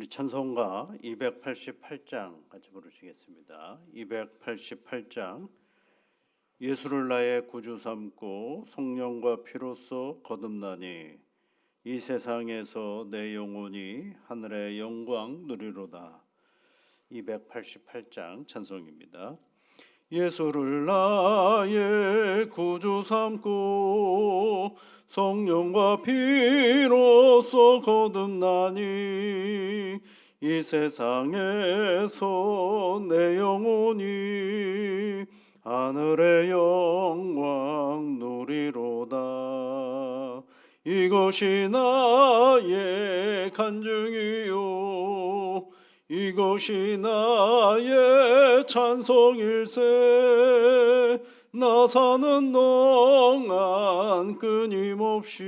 우리 찬송가 288장 같이 부르시겠습니다. 288장 예수를 나의 구주 삼고 성령과 피로써 거듭나니 이 세상에서 내 영혼이 하늘의 영광 누리로다. 288장 찬송입니다. 예수를 나의 구주 삼고 성령과 피로써 거듭나니 이 세상에서 내 영혼이 하늘의 영광 누리로다. 이것이 나의 간증이요 이것이 나의 찬송일세. 나 사는 동안 끊임없이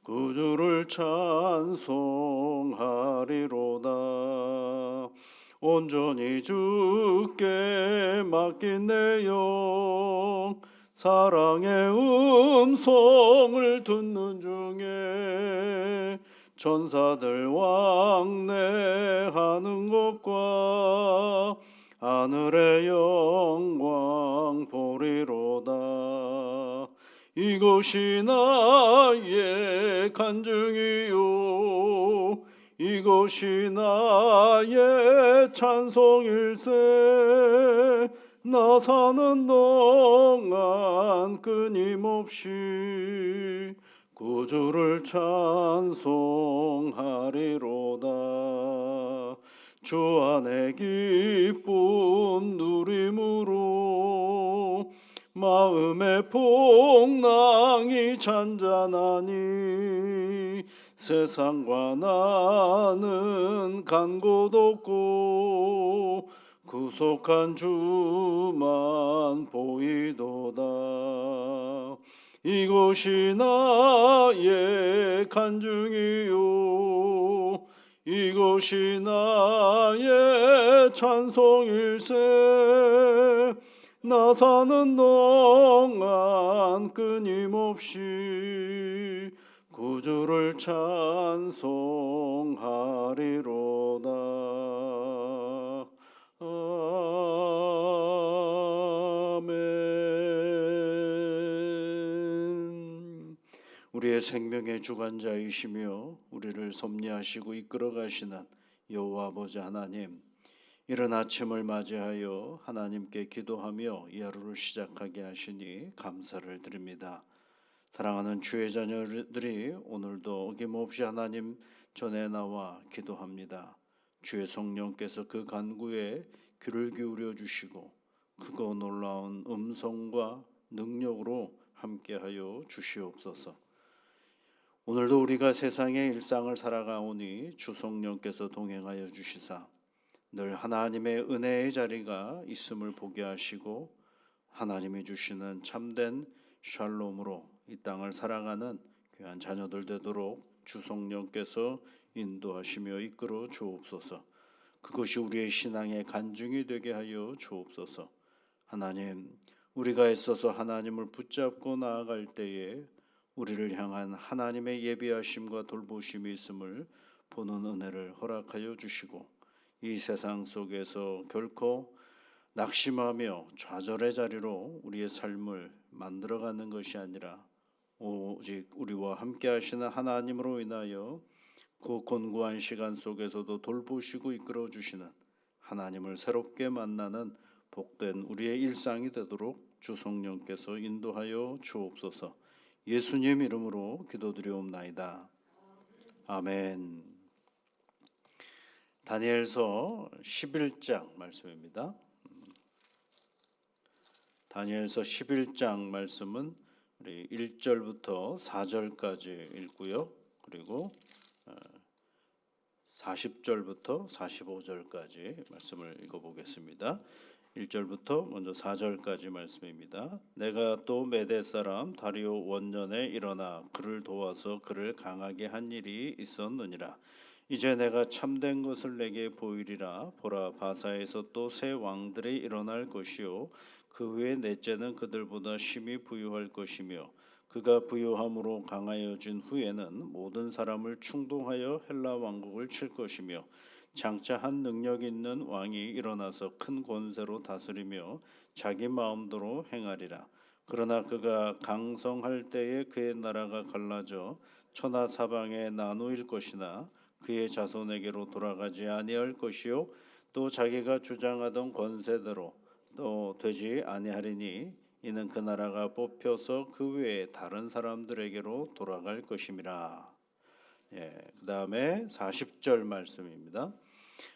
구주를 찬송하리로다. 온전히 주께 맡긴 내 영 사랑의 음성을 듣는 중에 천사들 왕래하는 것과 하늘의 영광 보리로다. 이것이 나의 간증이요 이것이 나의 찬송일세. 나 사는 동안 끊임없이 구주를 찬송하리로다. 주 안에 기쁨 누림으로 마음의 풍랑이 잔잔하니 세상과 나는 간 곳 없고 구속한 주만 보이도다. 이것이 나의 간증이요 이것이 나의 찬송일세. 나 사는 동안 끊임없이 구주를 찬송하리로다. 아멘. 우리의 생명의 주관자이시며 우리를 섭리하시고 이끌어 가시는 여호와 아버지 하나님, 이른 아침을 맞이하여 하나님께 기도하며 이 하루를 시작하게 하시니 감사를 드립니다. 사랑하는 주의 자녀들이 오늘도 어김없이 하나님 전에 나와 기도합니다. 주의 성령께서 그 간구에 귀를 기울여 주시고 크고 놀라운 음성과 능력으로 함께하여 주시옵소서. 오늘도 우리가 세상의 일상을 살아가오니 주 성령께서 동행하여 주시사 늘 하나님의 은혜의 자리가 있음을 보게 하시고 하나님이 주시는 참된 샬롬으로 이 땅을 살아가는 귀한 자녀들 되도록 주 성령께서 인도하시며 이끌어 주옵소서. 그것이 우리의 신앙의 간증이 되게 하여 주옵소서. 하나님, 우리가 애써서 하나님을 붙잡고 나아갈 때에 우리를 향한 하나님의 예비하심과 돌보심이 있음을 보는 은혜를 허락하여 주시고 이 세상 속에서 결코 낙심하며 좌절의 자리로 우리의 삶을 만들어가는 것이 아니라 오직 우리와 함께 하시는 하나님으로 인하여 그 곤고한 시간 속에서도 돌보시고 이끌어 주시는 하나님을 새롭게 만나는 복된 우리의 일상이 되도록 주 성령께서 인도하여 주옵소서. 예수님 이름으로 기도드리옵나이다. 아멘. 다니엘서 11장 말씀입니다. 다니엘서 11장 말씀은 우리 1절부터 4절까지 읽고요. 그리고 40절부터 45절까지 말씀을 읽어보겠습니다. 1절부터 먼저 4절까지 말씀입니다. 내가 또 메대 사람 다리오 원년에 일어나 그를 도와서 그를 강하게 한 일이 있었느니라. 이제 내가 참된 것을 내게 보이리라. 보라, 바사에서 또 새 왕들이 일어날 것이요 그 후에 넷째는 그들보다 심히 부유할 것이며 그가 부유함으로 강하여진 후에는 모든 사람을 충동하여 헬라 왕국을 칠 것이며 장차 한 능력 있는 왕이 일어나서 큰 권세로 다스리며 자기 마음대로 행하리라. 그러나 그가 강성할 때에 그의 나라가 갈라져 천하 사방에 나누일 것이나 그의 자손에게로 돌아가지 아니할 것이요 또 자기가 주장하던 권세대로 또 되지 아니하리니 이는 그 나라가 뽑혀서 그 외에 다른 사람들에게로 돌아갈 것임이라. 예, 그다음에 40절 말씀입니다.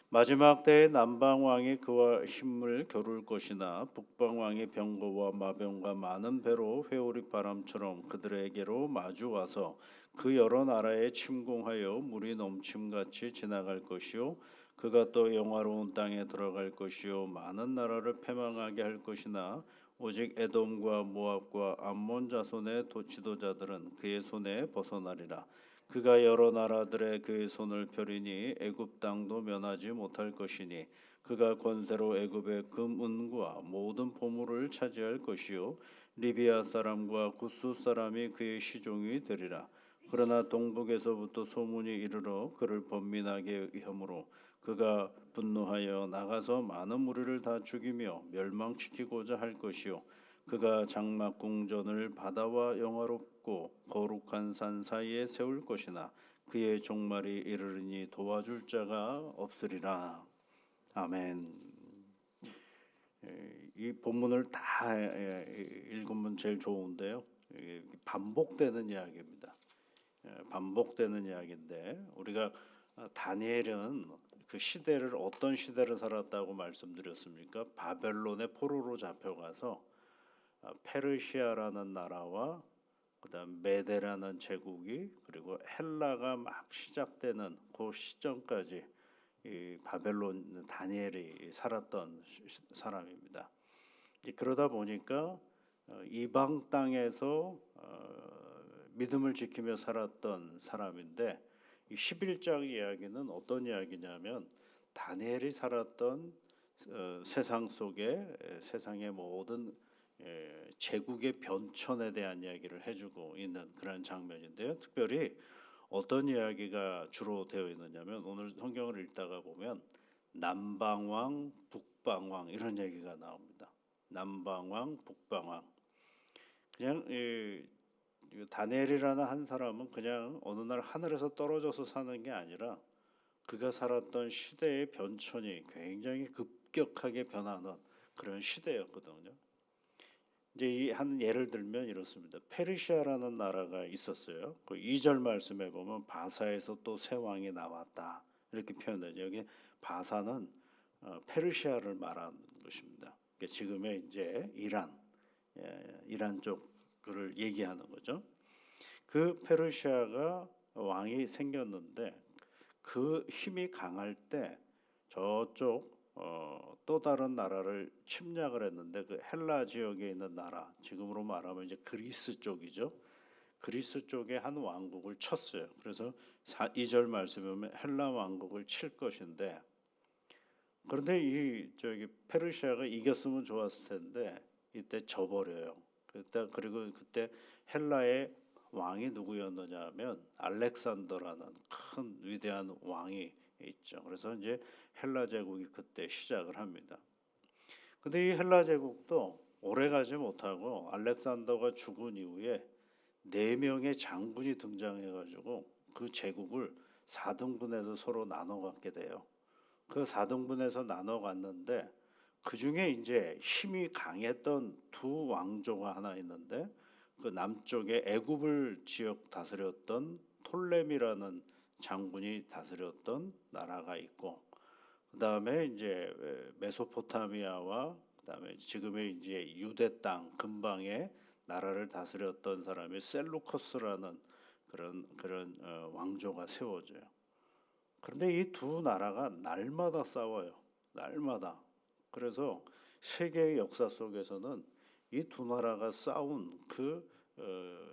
마지막 때에 남방 왕이 그와 힘을 겨룰 것이나 북방 왕이 병거와 마병과 많은 배로 회오리 바람처럼 그들에게로 마주 와서 그 여러 나라에 침공하여 물이 넘침같이 지나갈 것이요 그가 또 영화로운 땅에 들어갈 것이요 많은 나라를 패망하게 할 것이나 오직 에돔과 모압과 암몬 자손의 지도자들은 그의 손에 벗어나리라. 그가 여러 나라들의 그의 손을 펴리니 애굽 땅도 면하지 못할 것이니 그가 권세로 애굽의 금은과 모든 보물을 차지할 것이요 리비아 사람과 구스 사람이 그의 시종이 되리라. 그러나 동북에서부터 소문이 이르러 그를 번민하게 함으로 그가 분노하여 나가서 많은 무리를 다 죽이며 멸망시키고자 할 것이요 그가 장막 궁전을 바다와 영화롭고 거룩한 산 사이에 세울 것이나 그의 종말이 이르르니 도와줄 자가 없으리라. 아멘. 이 본문을 다 읽으면 제일 좋은데요. 반복되는 이야기입니다. 반복되는 이야기인데 우리가 다니엘은 그 시대를 어떤 시대를 살았다고 말씀드렸습니까? 바벨론의 포로로 잡혀가서 페르시아라는 나라와 그다음 메데라는 제국이 그리고 헬라가 막 시작되는 그 시점까지 이 바벨론 다니엘이 살았던 사람입니다. 그러다 보니까 이방 땅에서 믿음을 지키며 살았던 사람인데 이 11장 이야기는 어떤 이야기냐면 다니엘이 살았던 세상 속에 세상의 모든 제국의 변천에 대한 이야기를 해주고 있는 그런 장면인데요. 특별히 어떤 이야기가 주로 되어 있느냐면 오늘 성경을 읽다가 보면 남방왕, 북방왕 이런 얘기가 나옵니다. 남방왕, 북방왕. 그냥 다니엘이라는 한 사람은 그냥 어느 날 하늘에서 떨어져서 사는 게 아니라 그가 살았던 시대의 변천이 굉장히 급격하게 변하는 그런 시대였거든요. 이제 이 한 예를 들면 이렇습니다. 페르시아라는 나라가 있었어요. 그 2절 말씀에 보면 바사에서 또 새 왕이 나왔다 이렇게 표현되죠. 여기 바사는 페르시아를 말하는 것입니다. 지금의 이제 이란 쪽을 얘기하는 거죠. 그 페르시아가 왕이 생겼는데 그 힘이 강할 때 저쪽 또 다른 나라를 침략을 했는데 그 헬라 지역에 있는 나라 지금으로 말하면 이제 그리스 쪽이죠. 그리스 쪽에 한 왕국을 쳤어요. 그래서 2절 말씀에 보면 헬라 왕국을 칠 것인데 그런데 이 저기 페르시아가 이겼으면 좋았을 텐데 이때 져버려요. 그때 헬라의 왕이 누구였느냐면 알렉산더라는 큰 위대한 왕이 있죠. 그래서 이제 헬라 제국이 그때 시작을 합니다. 근데 이 헬라 제국도 오래 가지 못하고 알렉산더가 죽은 이후에 4명의 장군이 등장해가지고 그 제국을 4등분해서 서로 나눠 갖게 돼요. 그 4등분해서 나눠 갔는데 그 중에 이제 힘이 강했던 두 왕조가 하나 있는데 그 남쪽에 애굽을 지역 다스렸던 톨레미라는 장군이 다스렸던 나라가 있고 그다음에 이제 메소포타미아와 그다음에 지금의 이제 유대 땅 근방에 나라를 다스렸던 사람이 셀루커스라는 그런 왕조가 세워져요. 그런데 이 두 나라가 날마다 싸워요. 날마다. 그래서 세계의 역사 속에서는 이 두 나라가 싸운 그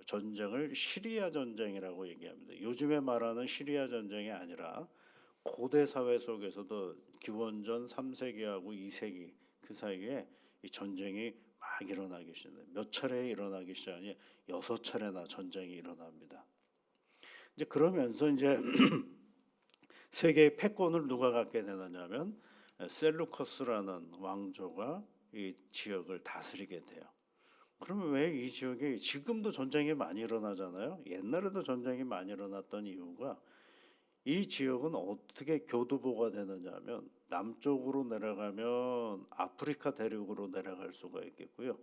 전쟁을 시리아 전쟁이라고 얘기합니다. 요즘에 말하는 시리아 전쟁이 아니라 고대 사회 속에서도 기원전 3세기하고 2세기 그 사이에 이 전쟁이 일어나기 시작해요. 몇 차례 일어나기 시작하니 6차례나 전쟁이 일어납니다. 이제 그러면서 이제 세계의 패권을 누가 갖게 되느냐면 셀루커스라는 왕조가 이 지역을 다스리게 돼요. 그러면 왜 이 지역에 지금도 전쟁이 많이 일어나잖아요. 옛날에도 전쟁이 많이 일어났던 이유가 이 지역은 어떻게 교두보가 되느냐면 남쪽으로 내려가면 아프리카 대륙으로 내려갈 수가 있겠고요.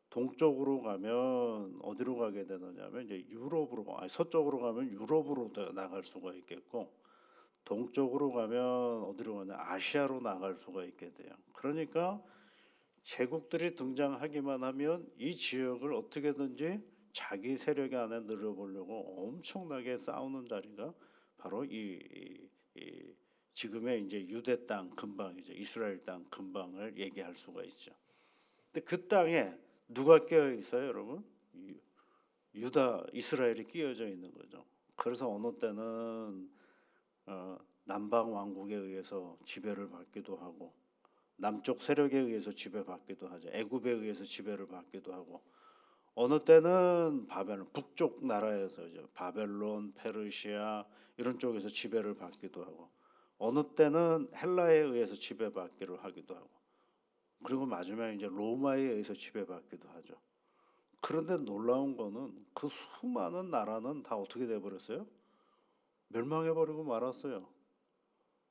동쪽으로 가면 어디로 가게 되느냐면 이제 유럽으로, 서쪽으로 가면 유럽으로 나갈 수가 있겠고, 동쪽으로 가면 어디로 가냐 아시아로 나갈 수가 있게 돼요. 그러니까 제국들이 등장하기만 하면 이 지역을 어떻게든지 자기 세력 안에 늘어보려고 엄청나게 싸우는 자리가 바로 이 지금의 이제 유대 땅 근방이죠. 이스라엘 땅 근방을 얘기할 수가 있죠. 근데 그 땅에 누가 끼어 있어요, 여러분? 유다, 이스라엘이 끼어져 있는 거죠. 그래서 어느 때는 남방 왕국에 의해서 지배를 받기도 하고, 남쪽 세력에 의해서 지배받기도 하죠. 애굽에 의해서 지배를 받기도 하고, 어느 때는 바벨론, 북쪽 나라에서죠. 바벨론, 페르시아 이런 쪽에서 지배를 받기도 하고, 어느 때는 헬라에 의해서 지배받기로 하기도 하고, 그리고 마지막에 이제 로마에 의해서 지배받기도 하죠. 그런데 놀라운 거는 그 수많은 나라는 다 어떻게 돼 버렸어요? 멸망해 버리고 말았어요.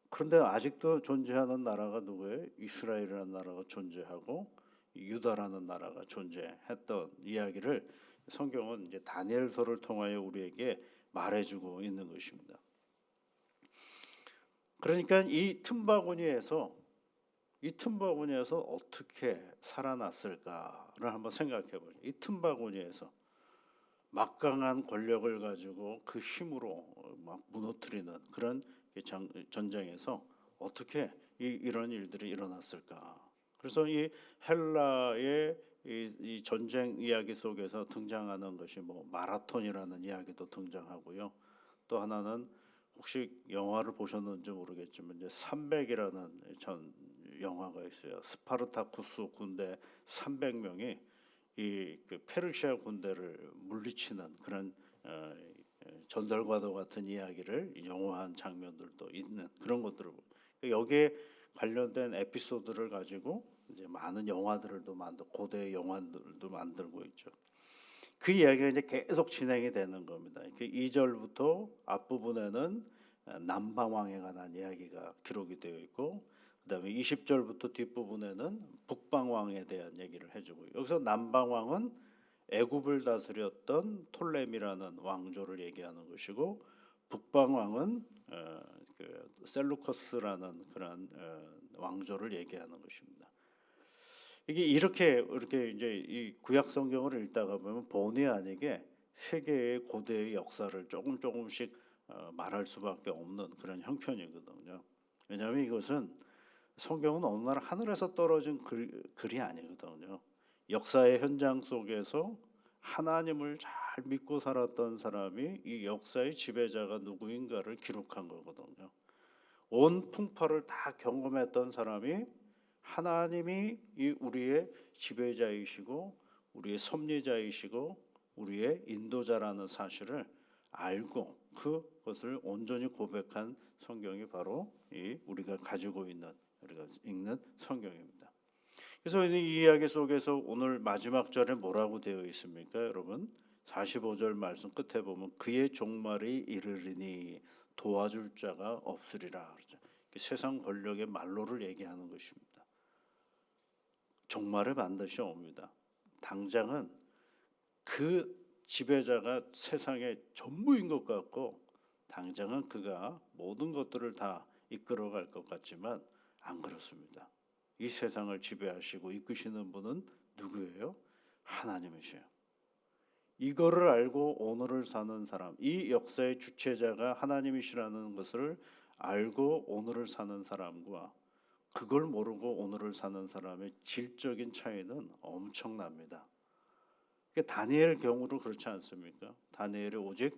그런데 아직도 존재하는 나라가 누구예요? 이스라엘이라는 나라가 존재하고 유다라는 나라가 존재했던 이야기를 성경은 이제 다니엘서를 통하여 우리에게 말해주고 있는 것입니다. 그러니까 이 틈바구니에서 어떻게 살아났을까를 한번 생각해 보죠. 이 틈바구니에서 막강한 권력을 가지고 그 힘으로 막 무너뜨리는 그런 전쟁에서 어떻게 이런 일들이 일어났을까? 그래서 이 헬라의 이 전쟁 이야기 속에서 등장하는 것이 뭐 마라톤이라는 이야기도 등장하고요. 또 하나는 혹시 영화를 보셨는지 모르겠지만 이제 300이라는 전 영화가 있어요. 스파르타쿠스 군대 300명이 그 페르시아 군대를 물리치는 그런 전설과도 같은 이야기를 영화한 장면들도 있는 그런 것들을 여기에 관련된 에피소드를 가지고 이제 많은 영화들도 만들고 고대 영화들도 만들고 있죠. 그 이야기가 이제 계속 진행이 되는 겁니다. 2절부터 앞부분에는 남방왕에 관한 이야기가 기록이 되어 있고, 그다음에 20절부터 뒷부분에는 북방왕에 대한 얘기를 해주고, 여기서 남방왕은 애굽을 다스렸던 톨레미라는 왕조를 얘기하는 것이고, 북방왕은 그 셀루커스라는 그런 왕조를 얘기하는 것입니다. 이게 이렇게 이제 이 구약 성경을 읽다가 보면 본의 아니게 세계의 고대의 역사를 조금씩 말할 수밖에 없는 그런 형편이거든요. 왜냐하면 이것은 성경은 어느 날 하늘에서 떨어진 글이 아니거든요. 역사의 현장 속에서 하나님을 잘 믿고 살았던 사람이 이 역사의 지배자가 누구인가를 기록한 거거든요. 온 풍파를 다 경험했던 사람이 하나님이 우리의 지배자이시고 우리의 섭리자이시고 우리의 인도자라는 사실을 알고 그것을 온전히 고백한 성경이 바로 우리가 가지고 있는, 우리가 읽는 성경입니다. 그래서 이 이야기 속에서 오늘 마지막 절에 뭐라고 되어 있습니까, 여러분? 45절 말씀 끝에 보면 그의 종말이 이르리니 도와줄 자가 없으리라 그러죠. 세상 권력의 말로를 얘기하는 것입니다. 종말에 반드시 옵니다. 당장은 그 지배자가 세상의 전부인 것 같고 당장은 그가 모든 것들을 다 이끌어갈 것 같지만 안 그렇습니다. 이 세상을 지배하시고 이끄시는 분은 누구예요? 하나님이세요. 이거를 알고 오늘을 사는 사람, 이 역사의 주체자가 하나님이시라는 것을 알고 오늘을 사는 사람과 그걸 모르고 오늘을 사는 사람의 질적인 차이는 엄청납니다. 다니엘 경우도 그렇지 않습니까? 다니엘이 오직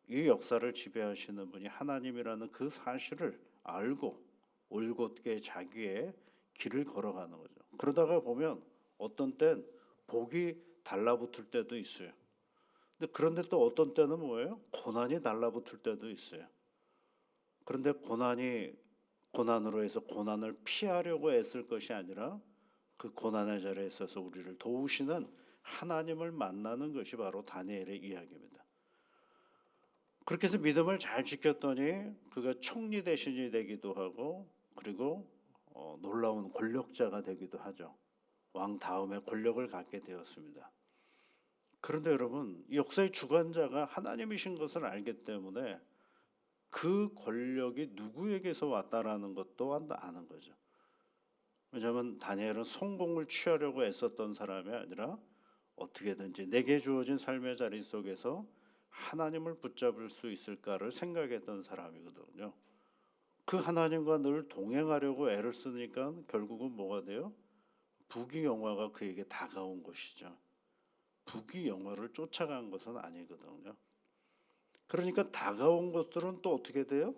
이 역사를 지배하시는 분이 하나님이라는 그 사실을 알고 올곧게 자기의 길을 걸어가는 거죠. 그러다가 보면 어떤 땐 복이 달라붙을 때도 있어요. 근데 그런데 또 어떤 때는 뭐예요? 고난이 달라붙을 때도 있어요. 그런데 고난으로 해서 고난을 피하려고 애쓸 것이 아니라 그 고난의 자리에 있어서 우리를 도우시는 하나님을 만나는 것이 바로 다니엘의 이야기입니다. 그렇게 해서 믿음을 잘 지켰더니 그가 총리 대신이 되기도 하고 그리고 놀라운 권력자가 되기도 하죠. 왕 다음에 권력을 갖게 되었습니다. 그런데 여러분, 역사의 주관자가 하나님이신 것을 알기 때문에 그 권력이 누구에게서 왔다라는 것 또한 아는 거죠. 왜냐하면 다니엘은 성공을 취하려고 애썼던 사람이 아니라 어떻게든지 내게 주어진 삶의 자리 속에서 하나님을 붙잡을 수 있을까를 생각했던 사람이거든요. 그 하나님과 늘 동행하려고 애를 쓰니까 결국은 뭐가 돼요? 부귀영화가 그에게 다가온 것이죠. 부귀영화를 쫓아간 것은 아니거든요. 그러니까 다가온 것들은 또 어떻게 돼요?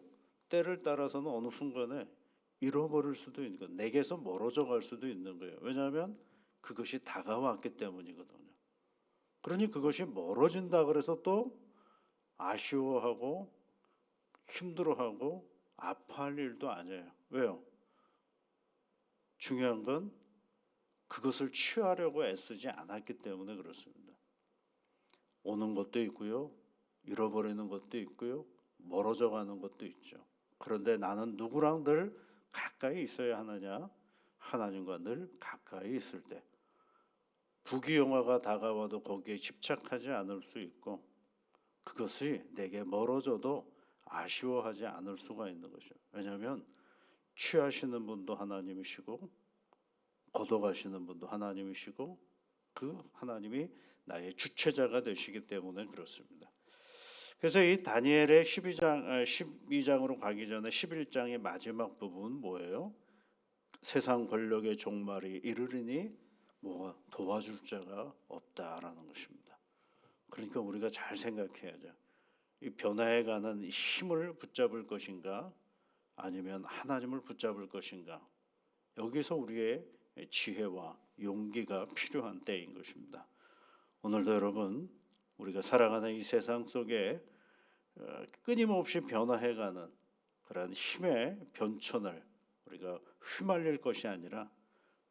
때를 따라서는 어느 순간에 잃어버릴 수도 있는 거예요. 내게서 멀어져 갈 수도 있는 거예요. 왜냐하면 그것이 다가왔기 때문이거든요. 그러니 그것이 멀어진다 그래서 또 아쉬워하고 힘들어하고 아파할 일도 아니에요. 왜요? 중요한 건 그것을 취하려고 애쓰지 않았기 때문에 그렇습니다. 오는 것도 있고요. 잃어버리는 것도 있고요. 멀어져 가는 것도 있죠. 그런데 나는 누구랑 늘 가까이 있어야 하느냐? 하나님과 늘 가까이 있을 때 부귀영화가 다가와도 거기에 집착하지 않을 수 있고 그것이 내게 멀어져도 아쉬워하지 않을 수가 있는 것이죠. 왜냐하면 취하시는 분도 하나님이시고 걷어가시는 분도 하나님이시고 그 하나님이 나의 주체자가 되시기 때문에 그렇습니다. 그래서 이 다니엘의 12장으로 가기 전에 11장의 마지막 부분 뭐예요? 세상 권력의 종말이 이르리니 뭐가 도와줄 자가 없다라는 것입니다. 그러니까 우리가 잘 생각해야죠. 이 변화해가는 힘을 붙잡을 것인가 아니면 하나님을 붙잡을 것인가. 여기서 우리의 지혜와 용기가 필요한 때인 것입니다. 오늘도 여러분 우리가 살아가는 이 세상 속에 끊임없이 변화해가는 그런 힘의 변천을 우리가 휘말릴 것이 아니라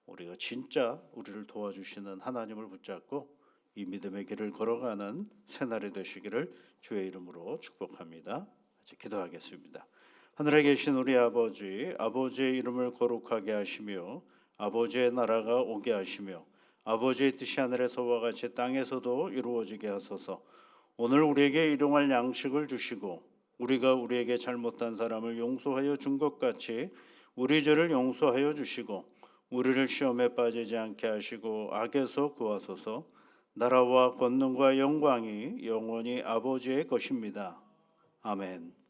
우리가 진짜 우리를 도와주시는 하나님을 붙잡고 이 믿음의 길을 걸어가는 새날이 되시기를 주의 이름으로 축복합니다. 이제 기도하겠습니다. 하늘에 계신 우리 아버지, 아버지의 이름을 거룩하게 하시며 아버지의 나라가 오게 하시며 아버지의 뜻이 하늘에서와 같이 땅에서도 이루어지게 하소서. 오늘 우리에게 일용할 양식을 주시고 우리가 우리에게 잘못한 사람을 용서하여 준 것 같이 우리 죄를 용서하여 주시고 우리를 시험에 빠지지 않게 하시고 악에서 구하소서. 나라와 권능과 영광이 영원히 아버지의 것입니다. 아멘.